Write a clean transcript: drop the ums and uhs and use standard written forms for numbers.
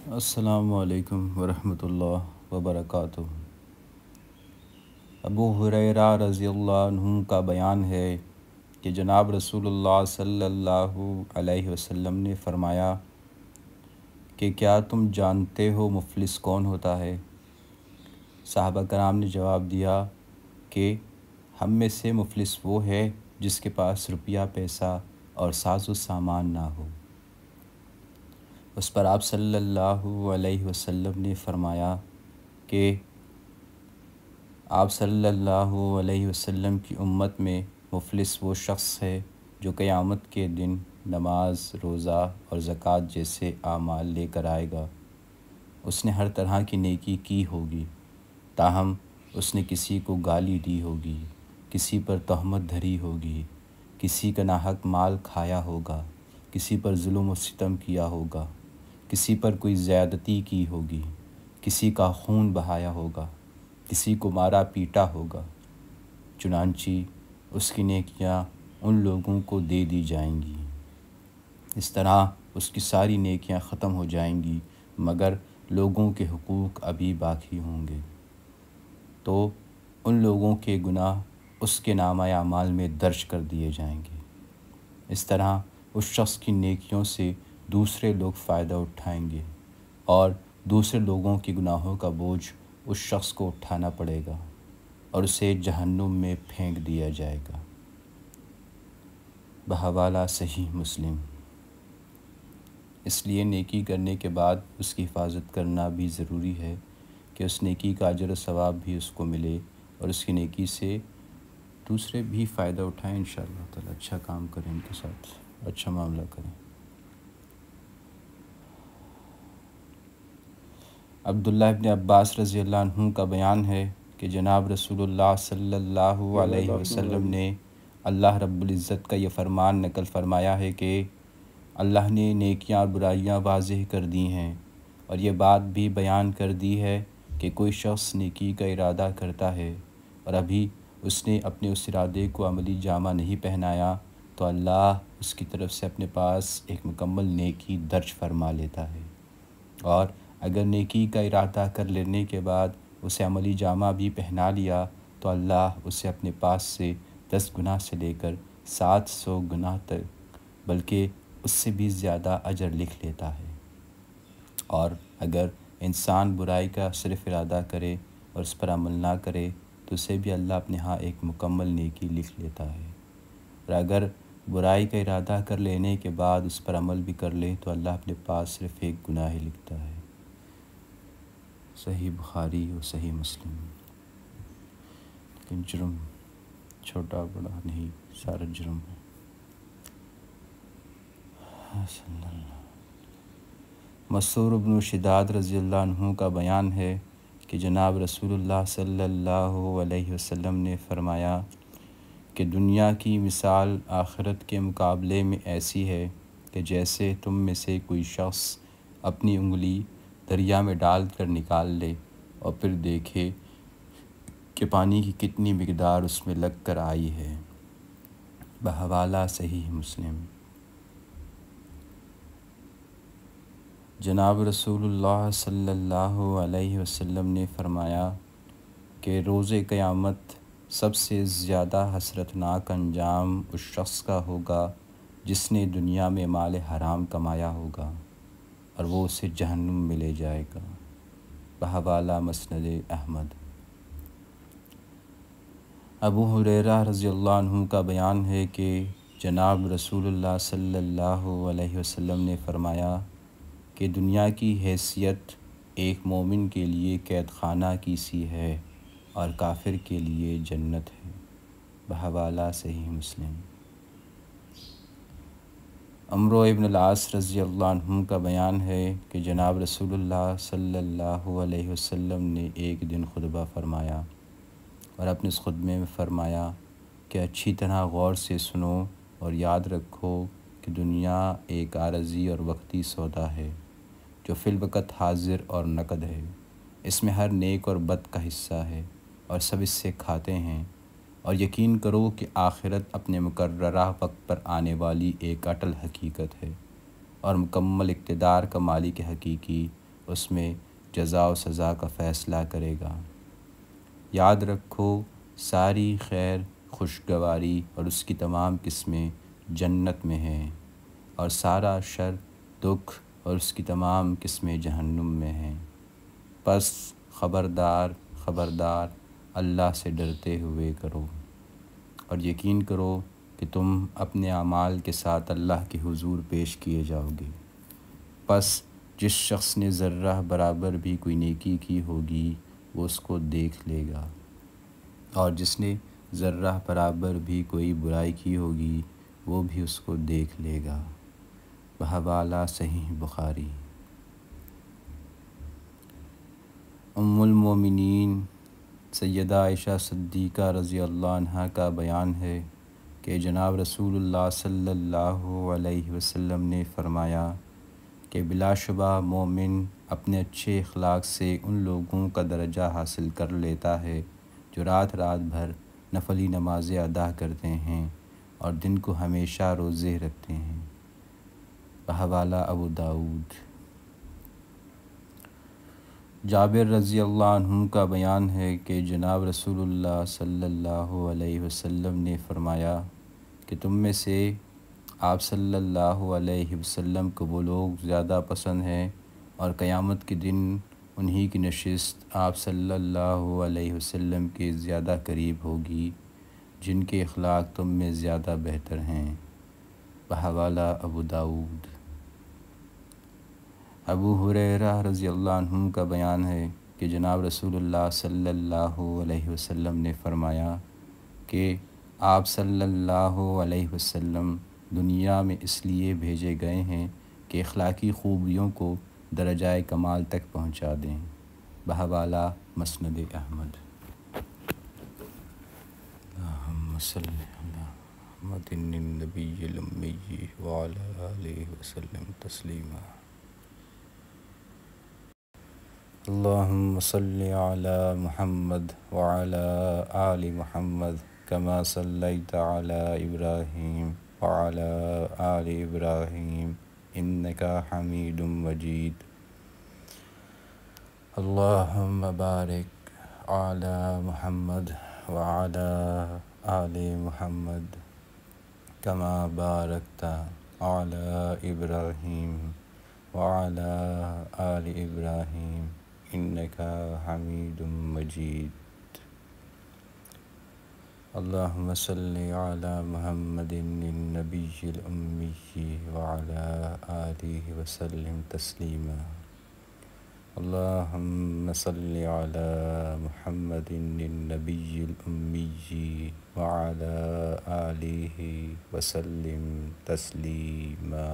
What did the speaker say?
السلام علیکم ورحمۃ اللہ وبرکاتہ۔ ابو ہریرہ رضی اللہ عنہ کا بیان ہے کہ جناب رسول اللہ صلی اللہ علیہ وسلم نے فرمایا کہ کیا تم جانتے ہو مفلس کون ہوتا ہے؟ صحابہ کرام نے جواب دیا کہ ہم میں سے مفلس وہ ہے جس کے پاس روپیہ پیسہ اور ساز و سامان نہ ہو۔ اس پر آپ صلی اللہ علیہ وسلم نے فرمایا کہ آپ صلی اللہ علیہ وسلم کی امت میں مفلس وہ شخص ہے جو قیامت کے دن نماز، روزہ اور زکوٰۃ جیسے اعمال لے کر آئے گا۔ اس نے ہر طرح کی نیکی کی ہوگی، تاہم اس نے کسی کو گالی دی ہوگی، کسی پر تہمت دھری ہوگی، کسی کا ناحق مال کھایا ہوگا، کسی پر ظلم و ستم کیا ہوگا، کسی پر کوئی زیادتی کی ہوگی، کسی کا خون بہایا ہوگا، کسی کو مارا پیٹا ہوگا، چنانچہ اس کی نیکیاں ان لوگوں کو دے دی جائیں گی۔ اس طرح اس کی ساری نیکیاں ختم ہو جائیں گی مگر لوگوں کے حقوق ابھی باقی ہوں گے، تو ان لوگوں کے گناہ اس کے نامہ اعمال میں درج کر دیے جائیں گے۔ اس طرح اس شخص کی نیکیوں سے دوسرے لوگ فائدہ اٹھائیں گے اور دوسرے لوگوں کے گناہوں کا بوجھ اس شخص کو اٹھانا پڑے گا اور اسے جہنم میں پھینک دیا جائے گا۔ بحوالہ صحیح مسلم۔ اس لیے نیکی کرنے کے بعد اس کی حفاظت کرنا بھی ضروری ہے کہ اس نیکی کا اجر و ثواب بھی اس کو ملے اور اس کی نیکی سے دوسرے بھی فائدہ اٹھائیں، انشاءاللہ تعالی اچھا کام کریں، ان کے ساتھ اچھا معاملہ کریں۔ عبداللہ ابن عباس رضی اللہ عنہ کا بیان ہے کہ جناب رسول اللہ صلی اللہ علیہ وسلم نے اللہ رب العزت کا یہ فرمان نقل فرمایا ہے کہ اللہ نے نیکیاں اور برائیاں واضح کر دی ہیں، اور یہ بات بھی بیان کر دی ہے کہ کوئی شخص نیکی کا ارادہ کرتا ہے اور ابھی اس نے اپنے اس ارادے کو عملی جامہ نہیں پہنایا تو اللہ اس کی طرف سے اپنے پاس ایک مکمل نیکی درج فرما لیتا ہے، اور اگر نیکی کا ارادہ کر لینے کے بعد اسے عملی جامہ بھی پہنا لیا تو اللہ اسے اپنے پاس سے 10 گناہ سے لے کر 700 گناہ تک بلکہ اس سے بھی زیادہ اجر لکھ لیتا ہے۔ اور اگر انسان برائی کا صرف ارادہ کرے اور اس پر عمل نہ کرے تو اسے بھی اللہ اپنے ہاں ایک مکمل نیکی لکھ لیتا ہے، اور اگر برائی کا ارادہ کر لینے کے بعد اس پر عمل بھی کر لے تو اللہ اپنے پاس صرف ایک گناہ ہی لکھتا ہے۔ صحیح بخاری اور صحیح مسلم۔ لیکن جرم چھوٹا بڑا نہیں، سارا جرم ہے۔ مسعور بن شداد رضی اللہ عنہ کا بیان ہے کہ جناب رسول اللہ صلی اللہ علیہ وسلم نے فرمایا کہ دنیا کی مثال آخرت کے مقابلے میں ایسی ہے کہ جیسے تم میں سے کوئی شخص اپنی انگلی دریا میں ڈال کر نکال لے اور پھر دیکھے کہ پانی کی کتنی مقدار اس میں لگ کر آئی ہے۔ بحوالہ صحیح مسلم۔ جناب رسول اللہ صلی اللہ علیہ وسلم نے فرمایا کہ روز قیامت سب سے زیادہ حسرتناک انجام اس شخص کا ہوگا جس نے دنیا میں مال حرام کمایا ہوگا اور وہ اسے جہنم میں لے جائے گا۔ بحوالہ مسند احمد۔ ابو ہریرہ رضی اللہ عنہ کا بیان ہے کہ جناب رسول اللہ صلی اللہ علیہ وسلم نے فرمایا کہ دنیا کی حیثیت ایک مومن کے لیے قید خانہ کی سی ہے اور کافر کے لیے جنت ہے۔ بحوالہ صحیح مسلم۔ عمرو ابن العاص رضی اللہ عنہ کا بیان ہے کہ جناب رسول اللہ صلی اللہ علیہ وسلم نے ایک دن خطبہ فرمایا اور اپنے اس خطبے میں فرمایا کہ اچھی طرح غور سے سنو اور یاد رکھو کہ دنیا ایک عارضی اور وقتی سودا ہے جو فی الوقت حاضر اور نقد ہے۔ اس میں ہر نیک اور بد کا حصہ ہے اور سب اس سے کھاتے ہیں، اور یقین کرو کہ آخرت اپنے مقررہ وقت پر آنے والی ایک اٹل حقیقت ہے، اور مکمل اقتدار کا مالک حقیقی اس میں جزا و سزا کا فیصلہ کرے گا۔ یاد رکھو ساری خیر خوشگواری اور اس کی تمام قسمیں جنت میں ہیں، اور سارا شر دکھ اور اس کی تمام قسمیں جہنم میں ہیں۔ پس خبردار خبردار اللہ سے ڈرتے ہوئے کرو، اور یقین کرو کہ تم اپنے اعمال کے ساتھ اللہ کے حضور پیش کیے جاؤ گے۔ پس جس شخص نے ذرہ برابر بھی کوئی نیکی کی ہوگی وہ اس کو دیکھ لے گا، اور جس نے ذرہ برابر بھی کوئی برائی کی ہوگی وہ بھی اس کو دیکھ لے گا۔ بحوالہ صحیح بخاری۔ ام المومنین سیدہ عائشہ صدیقہ رضی اللہ عنہا کا بیان ہے کہ جناب رسول اللہ صلی اللہ علیہ وسلم نے فرمایا کہ بلا شبہ مومن اپنے اچھے اخلاق سے ان لوگوں کا درجہ حاصل کر لیتا ہے جو رات رات بھر نفلی نمازیں ادا کرتے ہیں اور دن کو ہمیشہ روزے رکھتے ہیں۔ بحوالہ ابو داؤد۔ جابر رضی اللہ عنہ کا بیان ہے کہ جناب رسول اللہ صلی اللہ علیہ وسلم نے فرمایا کہ تم میں سے آپ صلی اللہ علیہ وسلم کو وہ لوگ زیادہ پسند ہیں، اور قیامت کے دن انہی کی نشست آپ صلی اللہ علیہ وسلم کے زیادہ قریب ہوگی جن کے اخلاق تم میں زیادہ بہتر ہیں۔ بحوالہ ابو داؤد۔ ابو ہریرہ رضی اللہ عنہ کا بیان ہے کہ جناب رسول اللہ صلی اللہ علیہ وسلم نے فرمایا کہ آپ صلی اللہ علیہ وسلم دنیا میں اس لیے بھیجے گئے ہیں کہ اخلاقی خوبیوں کو درجہ کمال تک پہنچا دیں۔ بحوالہ مسند احمد۔ اللہم صلی علی محمد النبی الامی وعلی آلہ وسلم تسلیما۔ اللہم صلی علی محمد وعلی آل محمد کما صلیت علی ابراہیم وعلی آل ابراہیم انکا حمید مجید۔ اللہم بارک علی محمد وعلی آل محمد کما بارکت علی ابراہیم وعلی آل ابراہیم انکا حمید مجید۔ اللہم صلی علی محمد النبی الامی وعلی آلہ وسلم تسلیما۔ اللہم صلی علی محمد النبی الامی وعلی آلہ وسلم تسلیما۔